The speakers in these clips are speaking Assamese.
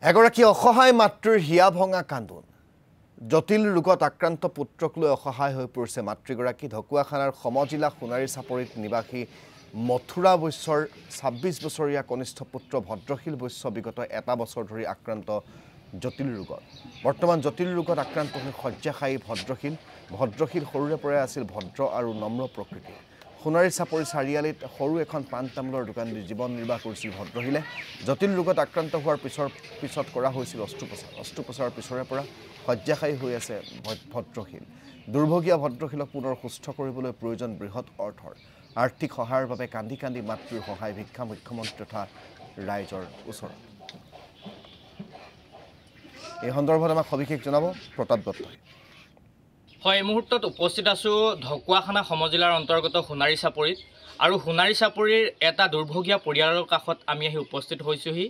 এগৰাকী অসহায় মাতৃৰ হিয়া ভঙা কান্দোন জটিল ৰোগত আক্ৰান্ত পুত্ৰক লৈ অসহায় হৈ পৰিছে মাতৃগৰাকী ঢকুৱাখানাৰ সমজিলা সোণাৰী চাপৰিত নিবাসী মথুৰা বৈশ্যৰ ২৬ বছৰীয়া কনিষ্ঠ পুত্ৰ ভদ্ৰশীল বৈশ্য বিগত এটা বছৰ ধৰি আক্ৰান্ত জটিল ৰোগত বৰ্তমান জটিল ৰোগত আক্ৰান্ত হৈ শয্যাশায়ী ভদ্ৰশীল সৰুৰে পৰাই আছিল ভদ্ৰ আৰু নম্ৰ প্ৰকৃতিৰ সোণাৰী চাপৰি চাৰিআলিত সৰু এখন পাণ তামোলৰ দোকান দি জীৱন নিৰ্বাহ কৰিছিল ভদ্ৰশীলে জটিল ৰোগত আক্ৰান্ত হোৱাৰ পিছত কৰা হৈছিল অস্ত্ৰোপচাৰৰ পিছৰে পৰা শয্যাশায়ী হৈ আছে ভদ্ৰশীল দুৰ্ভগীয়া ভদ্ৰশীলক পুনৰ সুস্থ কৰিবলৈ প্ৰয়োজন বৃহৎ অৰ্থৰ আৰ্থিক সহায়ৰ বাবে কান্দি কান্দি মাতৃৰ সহায় ভিক্ষা মুখ্যমন্ত্ৰী তথা ৰাইজৰ ওচৰত এই সন্দৰ্ভত আমাক সবিশেষ জনাব প্ৰতাপ দত্তই হয় এই মুহূৰ্তত উপস্থিত আছোঁ ঢকুৱাখানা সমজিলাৰ অন্তৰ্গত সোণাৰী চাপৰিত আৰু সোণাৰী চাপৰিৰ এটা দুৰ্ভগীয়া পৰিয়ালৰ কাষত আমি আহি উপস্থিত হৈছোঁহি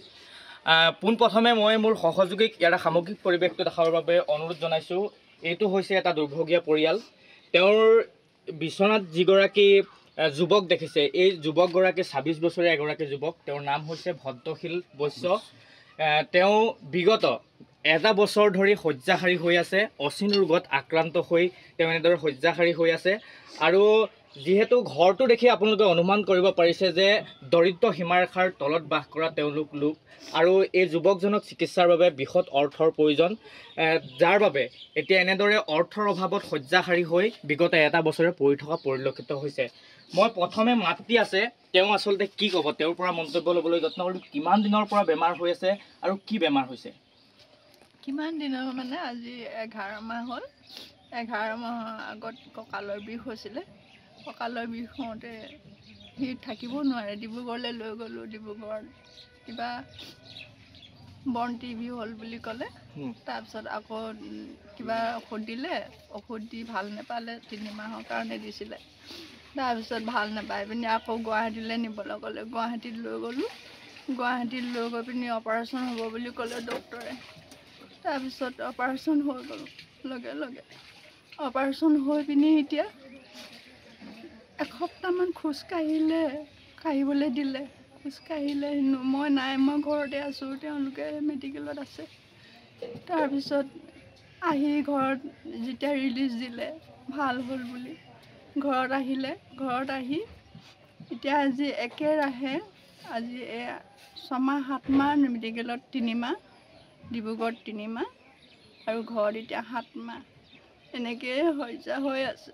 পোনপ্ৰথমে মই মোৰ সহযোগীক ইয়াৰ সামগ্ৰিক পৰিৱেশটো দেখাবৰ বাবে অনুৰোধ জনাইছোঁ এইটো হৈছে এটা দুৰ্ভগীয়া পৰিয়াল তেওঁৰ বিচনাত যিগৰাকী যুৱক দেখিছে এই যুৱকগৰাকী ২৬ বছৰীয়া এগৰাকী যুৱক তেওঁৰ নাম হৈছে ভদ্ৰশীল বৈশ্য তেওঁ বিগত এটা বছৰ ধৰি শয্যাশায়ী হৈ আছে অচিন ৰোগত আক্ৰান্ত হৈ তেওঁ এনেদৰে শয্যাশায়ী হৈ আছে আৰু যিহেতু ঘৰটো দেখি আপোনালোকে অনুমান কৰিব পাৰিছে যে দৰিদ্ৰ সীমাৰেখাৰ তলত বাস কৰা তেওঁলোক লোক আৰু এই যুৱকজনক চিকিৎসাৰ বাবে বৃহৎ অৰ্থৰ প্ৰয়োজন যাৰ বাবে এতিয়া এনেদৰে অৰ্থৰ অভাৱত শয্যাশায়ী হৈ বিগত এটা বছৰে পৰি থকা পৰিলক্ষিত হৈছে মই প্ৰথমে মাতৃ আছে তেওঁ আচলতে কি ক'ব তেওঁৰ পৰা মন্তব্য ল'বলৈ যত্ন কৰিম কিমান দিনৰ পৰা বেমাৰ হৈ আছে আৰু কি বেমাৰ হৈছে কিমান দিনৰ মানে আজি 11 মাহ হ'ল 11 মাহৰ আগত কঁকালৰ বিষ হৈছিলে কঁকালৰ বিষ হওঁতে সি থাকিব নোৱাৰে ডিব্ৰুগড়লৈ লৈ গ'লোঁ ডিব্ৰুগড়ত কিবা বন টিভি হ'ল বুলি ক'লে তাৰপিছত আকৌ কিবা ঔষধ দিলে ঔষধ দি ভাল নাপালে 3 মাহৰ কাৰণে দিছিলে তাৰপিছত ভাল নাপাই পিনি আকৌ গুৱাহাটীলৈ নিবলৈ ক'লে গুৱাহাটীত লৈ গ'লোঁ গুৱাহাটীত লৈ গৈ পিনি অপাৰেশ্যন হ'ব বুলি ক'লে ডক্টৰে তাৰপিছত অপাৰেশ্যন হৈ গ'ল লগে লগে অপাৰেশ্যন হৈ পিনি এতিয়া এসপ্তাহমান কাঢ়িবলৈ দিলে খোজকাঢ়িলে মই নাই মই ঘৰতে আছোঁ তেওঁলোকে মেডিকেলত আছে তাৰপিছত আহি ঘৰত যেতিয়া ৰিলিজ দিলে ভাল হ'ল বুলি ঘৰত আহিলে ঘৰত আহি এতিয়া আজি একেৰাহে আজি 6 মাহ 7 মাহ মেডিকেলত 3 মাহ ডিব্ৰুগড়ত 3 মাহ আৰু ঘৰত এতিয়া 7 মাহ এনেকৈয়ে শয্যা হৈ আছে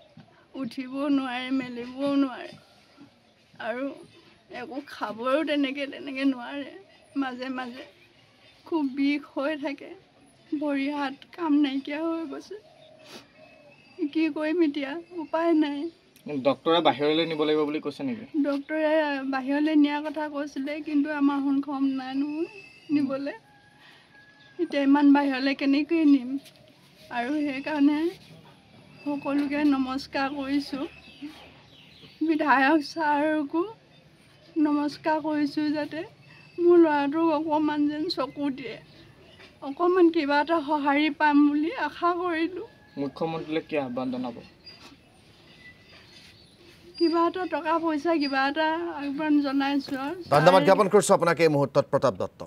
উঠিবও নোৱাৰে মেলিবও নোৱাৰে আৰু একো খাবও তেনেকৈ নোৱাৰে মাজে মাজে খুব বিষ হৈ থাকে ভৰি হাত কাম নাইকিয়া হৈ গৈছে কি কৰিম এতিয়া উপায় নাই ডক্টৰে বাহিৰলৈ নিব লাগিব বুলি কৈছে নেকি ডক্টৰে বাহিৰলৈ নিয়াৰ কথা কৈছিলে কিন্তু আমাৰ সক্ষম নাই নহয় নিবলৈ এতিয়া ইমান বাহিৰলৈ কেনেকৈ নিম আৰু সেইকাৰণে সকলোকে নমস্কাৰ কৰিছোঁ বিধায়ক ছাৰকো নমস্কাৰ কৰিছোঁ যাতে মোৰ ল'ৰাটোক অকণমান যেন চকু দিয়ে অকণমান কিবা এটা সঁহাৰি পাম বুলি আশা কৰিলোঁ মুখ্যমন্ত্ৰীলৈ কি আহ্বান জনাব কিবা এটা টকা পইচা কিবা এটা আহ্বান জনাইছোঁ আৰু ধন্যবাদ জ্ঞাপন কৰিছোঁ আপোনাক এই মুহূৰ্তত প্ৰতাপ দত্ত